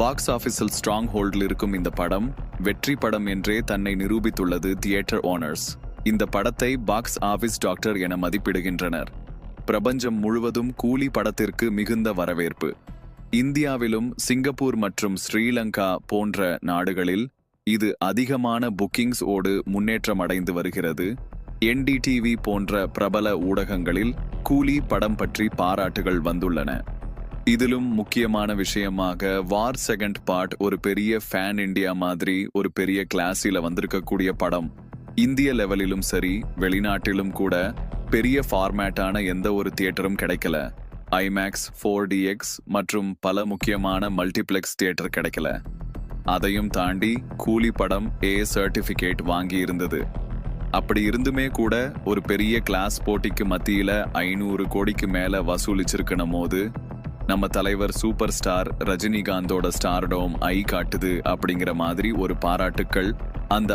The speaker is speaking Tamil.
பாக்ஸ் ஆபீஸில் ஸ்ட்ராங் ஹோல்டில் இருக்கும் இந்த படம் வெற்றி படம் என்றே தன்னை நிரூபித்துள்ளது தியேட்டர் ஓனர்ஸ். இந்த படத்தை பாக்ஸ் ஆபீஸ் டாக்டர் என மதிப்பிடுகின்றனர். பிரபஞ்சம் முழுவதும் கூலி படத்திற்கு மிகுந்த வரவேற்பு. இந்தியாவிலும் சிங்கப்பூர் மற்றும் ஸ்ரீலங்கா போன்ற நாடுகளில் இது அதிகமான புக்கிங்ஸ் ஓடு முன்னேற்றமடைந்து வருகிறது. NDTV போன்ற பிரபல ஊடகங்களில் கூலி படம் பற்றி பாராட்டுகள் வந்துள்ளன. இதிலும் முக்கியமான விஷயமாக வார் செகண்ட் பார்ட் ஒரு பெரிய ஃபேன் இண்டியா மாதிரி ஒரு பெரிய கிளாஸில வந்திருக்கக்கூடிய படம். இந்திய லெவலிலும் சரி வெளிநாட்டிலும் கூட பெரிய ஃபார்மேட்டான எந்த ஒரு தியேட்டரும் கிடைக்கல. IMAX 4DX மற்றும் பல முக்கியமான மல்டிப்ளெக்ஸ் தியேட்டர் கிடைக்கல. அதையும் தாண்டி கூலி படம் A சர்டிபிகேட் வாங்கி இருந்தது. அப்படி இருந்துமே கூட ஒரு பெரிய கிளாஸ் போட்டிக்கு மத்தியில 500 கோடிக்கு மேல வசூலிச்சிருக்கணும் போது நம்ம தலைவர் சூப்பர் ஸ்டார் ரஜினிகாந்தோட ஸ்டார்டோம் காட்டுது அப்படிங்கிற மாதிரி ஒரு பாராட்டுக்கள் அந்த